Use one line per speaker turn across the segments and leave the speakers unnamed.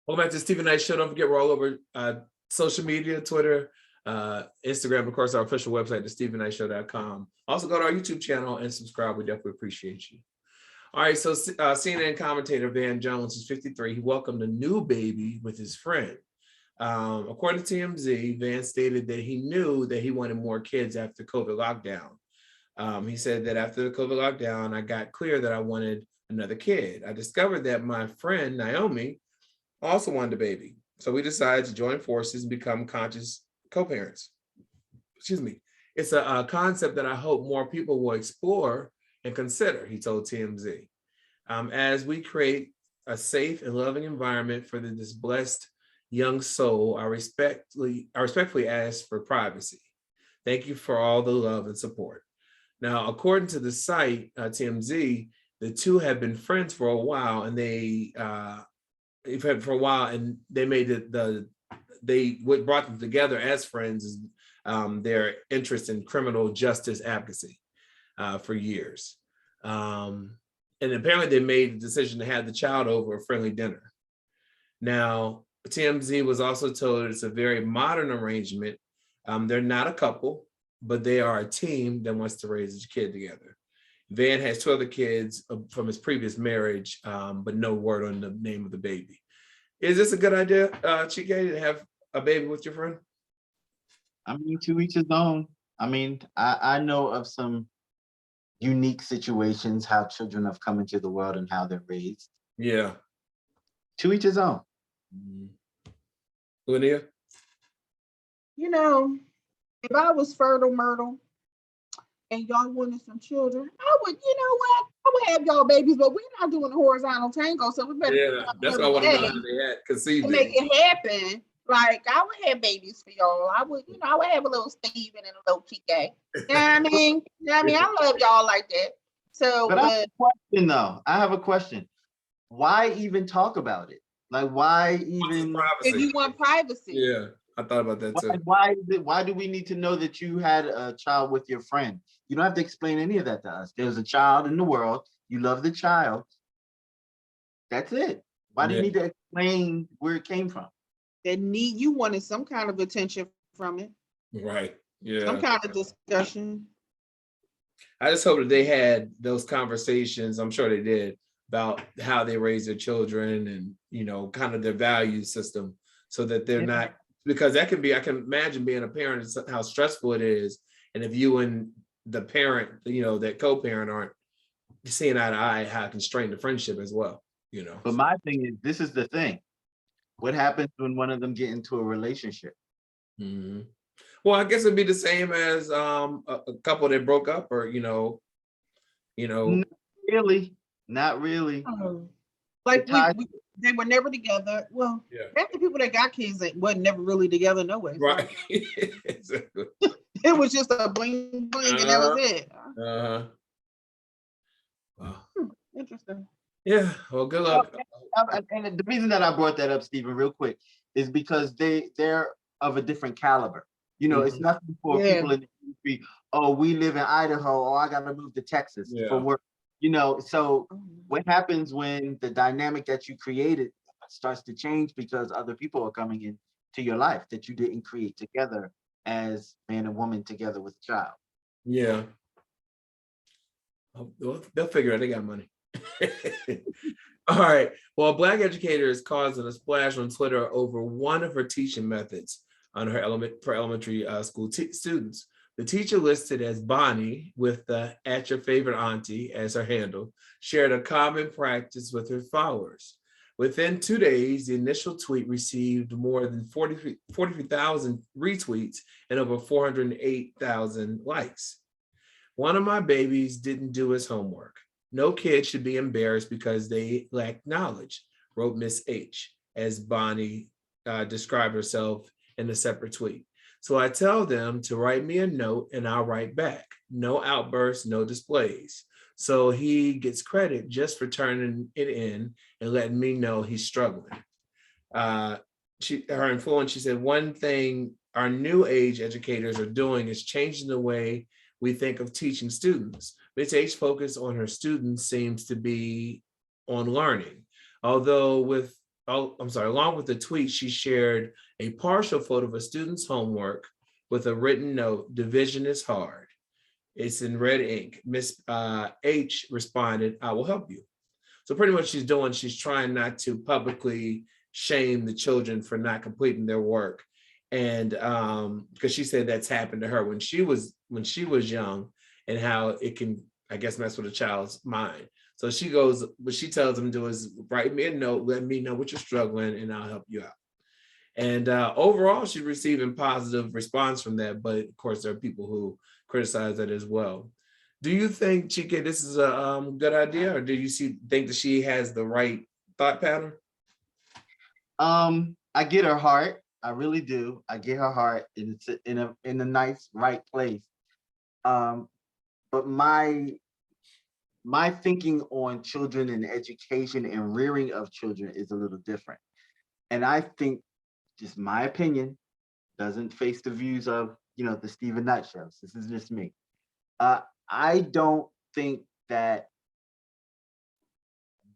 Welcome back to Stephen Knight Show. Don't forget, we're all over social media, Twitter, Instagram, of course, our official website, thestephenknightshow.com. Also go to our YouTube channel and subscribe. We definitely appreciate you. All right, so CNN commentator Van Jones is 53. He welcomed a new baby with his friend. According to TMZ, Van stated that he knew that he wanted more kids after COVID lockdown. He said that after the COVID lockdown, I got clear that I wanted another kid. I discovered that my friend Naomi also wanted a baby. So we decided to join forces and become conscious co-parents. Excuse me. It's a concept that I hope more people will explore and consider, he told TMZ. As we create a safe and loving environment for this blessed young soul, I respectfully ask for privacy. Thank you for all the love and support. Now, according to the site, TMZ, the two have been friends for a while, and they made what brought them together as friends is their interest in criminal justice advocacy for years. And apparently they made the decision to have the child over a friendly dinner. Now, TMZ was also told it's a very modern arrangement. They're not a couple, but they are a team that wants to raise a kid together. Van has 2 other kids from his previous marriage, but no word on the name of the baby. Is this a good idea, Chike, to have a baby with your friend?
I mean, to each his own. I mean, I know of some unique situations, how children have come into the world and how they're raised.
Yeah.
To each his own.
Lynia?
You know, if I was fertile Myrtle and y'all wanted some children, I would, you know what? I would have y'all babies, but we're not doing the horizontal tango, so we better.
Yeah, that's what I want to know how they had conceived
to make it happen. Like, I would have babies for y'all. I would, I would have a little Steven and a little Chike. You know what I mean? I love y'all like that. So,
but I have a question though. I have a question. Why even talk about it? Like, why even?
If you want privacy.
Yeah, I thought about that too.
Why do we need to know that you had a child with your friend? You don't have to explain any of that to us. There's a child in the world. You love the child. That's it. Why do you need to explain where it came from?
You wanted some kind of attention from it.
Right. Yeah.
Some kind of discussion.
I just hope that they had those conversations. I'm sure they did about how they raise their children and, kind of their value system so that they're not, because that can be, I can imagine being a parent, how stressful it is. And if you and the parent, that co-parent aren't seeing eye to eye, how it can strain the friendship as well,
But my thing is, this is the thing. What happens when one of them get into a relationship?
Mm-hmm. Well, I guess it'd be the same as a couple that broke up, or
Not really.
Like they were never together. Well, half the people that got kids wasn't never really together, no way.
Right. Exactly.
It was just a bling bling, and that was it.
Wow.
Interesting.
Yeah. Well, good luck.
And the reason that I brought that up, Stephen, real quick, is because they're of a different caliber. It's nothing for people in the industry. Oh, we live in Idaho. Oh, I got to move to Texas for work. So what happens when the dynamic that you created starts to change because other people are coming into your life that you didn't create together as man and woman together with a child?
Yeah. They'll figure it out. They got money. All right. Well, a Black educator is causing a splash on Twitter over one of her teaching methods on her elementary school students. The teacher, listed as Bonnie with the "at your favorite auntie" as her handle, shared a common practice with her followers. Within 2 days, the initial tweet received more than 43,000 retweets and over 408,000 likes. "One of my babies didn't do his homework. No kid should be embarrassed because they lack knowledge," wrote Miss H, as Bonnie described herself in a separate tweet. "So I tell them to write me a note and I'll write back. No outbursts, no displays. So he gets credit just for turning it in and letting me know he's struggling." Her influence, she said, "One thing our new age educators are doing is changing the way we think of teaching students. Miss H focus on her students seems to be on learning. Although with along with the tweet, she shared a partial photo of a student's homework with a written note, "Division is hard." It's in red ink. Miss H responded, "I will help you." So pretty much she's trying not to publicly shame the children for not completing their work. And because she said that's happened to her when she was young, and how it can, I guess, mess with a child's mind. So she goes, what she tells them to do is write me a note, let me know what you're struggling, and I'll help you out. And overall, she's receiving positive response from that. But of course, there are people who criticize that as well. Do you think, Chike, this is a good idea, or do you think that she has the right thought pattern?
I get her heart. I really do. I get her heart, and it's in a nice, right place. But my thinking on children and education and rearing of children is a little different. And I think, just my opinion, doesn't face the views of, the Stephen Knight shows. This is just me. I don't think that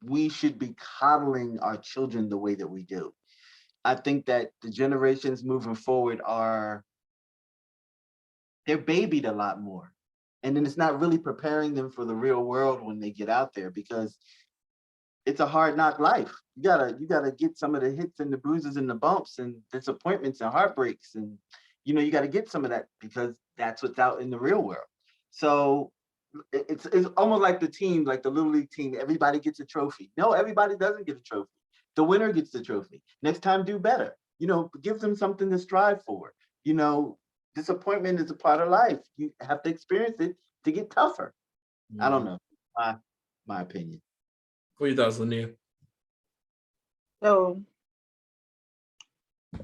we should be coddling our children the way that we do. I think that the generations moving forward they're babied a lot more. And then it's not really preparing them for the real world when they get out there, because it's a hard knock life. You gotta get some of the hits and the bruises and the bumps and disappointments and heartbreaks, and you gotta get some of that, because that's what's out in the real world. So it's almost like the team, like the Little League team, everybody gets a trophy. No, everybody doesn't get a trophy. The winner gets the trophy. Next time, do better. Give them something to strive for. Disappointment is a part of life. You have to experience it to get tougher. I don't know. My opinion.
What are your thoughts, Lynia?
So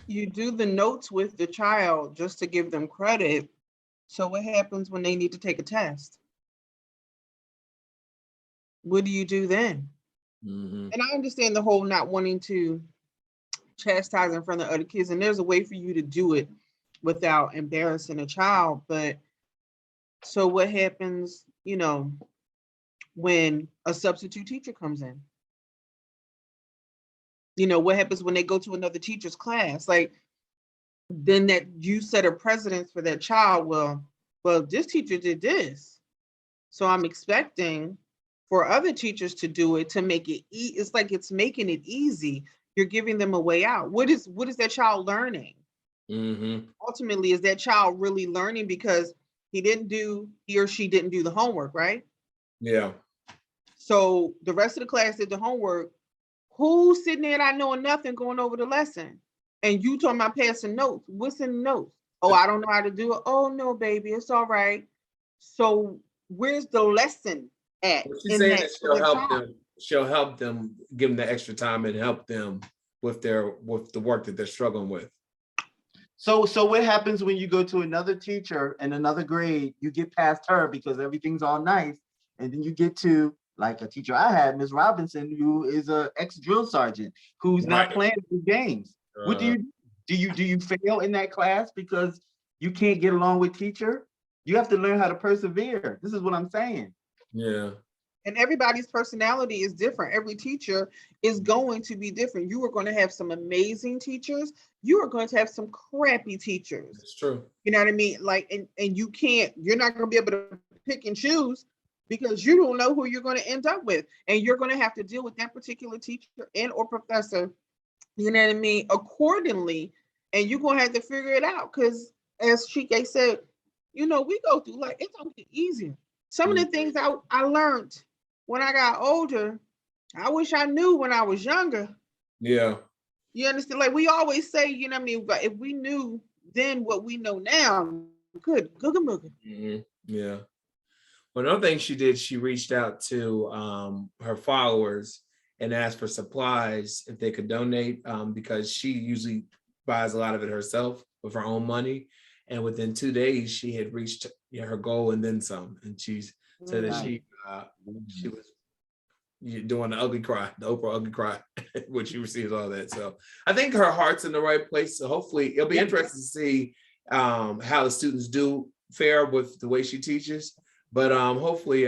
you do the notes with the child just to give them credit. So what happens when they need to take a test? What do you do then?
Mm-hmm.
And I understand the whole not wanting to chastise in front of other kids, and there's a way for you to do it without embarrassing a child. But so what happens, when a substitute teacher comes in? What happens when they go to another teacher's class? Like, then that you set a precedence for that child. Well, this teacher did this, so I'm expecting for other teachers to do it, to make it it's like it's making it easy. You're giving them a way out. What is that child learning?
Mm-hmm.
Ultimately, is that child really learning because he or she didn't do the homework, right?
Yeah.
So the rest of the class did the homework. Who's sitting there not knowing nothing, going over the lesson? And you talking about passing notes. What's in the notes? Oh, I don't know how to do it. Oh, no, baby, it's all right. So where's the lesson at?
She's saying that she'll help them, give them the extra time and help them with the work that they're struggling with.
So what happens when you go to another teacher in another grade? You get past her because everything's all nice, and then you get to, like, a teacher I had, Ms. Robinson, who is an ex-drill sergeant who's not playing these games. What do you fail in that class because you can't get along with teacher? You have to learn how to persevere. This is what I'm saying.
Yeah.
And everybody's personality is different. Every teacher is going to be different. You are going to have some amazing teachers. You are going to have some crappy teachers.
That's true.
You know what I mean? Like, and you're not going to be able to pick and choose, because you don't know who you're going to end up with. And you're going to have to deal with that particular teacher and or professor, you know what I mean, accordingly. And you're going to have to figure it out. Because as Chike said, we go through, like, it's going to get easier. Some of the things I learned when I got older, I wish I knew when I was younger.
Yeah.
You understand? Like, we always say, but if we knew then what we know now, good.
Mm-hmm. Yeah. Well, another thing she did, she reached out to her followers and asked for supplies if they could donate, because she usually buys a lot of it herself with her own money. And within 2 days, she had reached her goal and then some. And she said that she was doing the ugly cry, the Oprah ugly cry, when she receives all that. So I think her heart's in the right place. So hopefully it'll be interesting to see how the students do fare with the way she teaches. But hopefully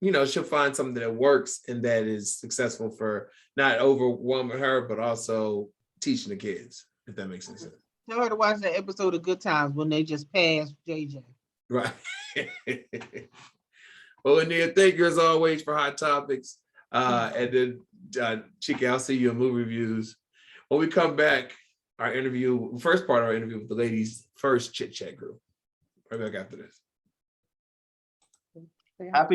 she'll find something that works and that is successful for not overwhelming her, but also teaching the kids, if that makes sense.
Tell her to watch that episode of Good Times when they just passed JJ.
Right. Well, Lynia, thank you as always for hot topics. And then Chike, I'll see you in movie reviews. When we come back, our interview, first part of our interview with the ladies' first chit chat group. Right back after this.
Happy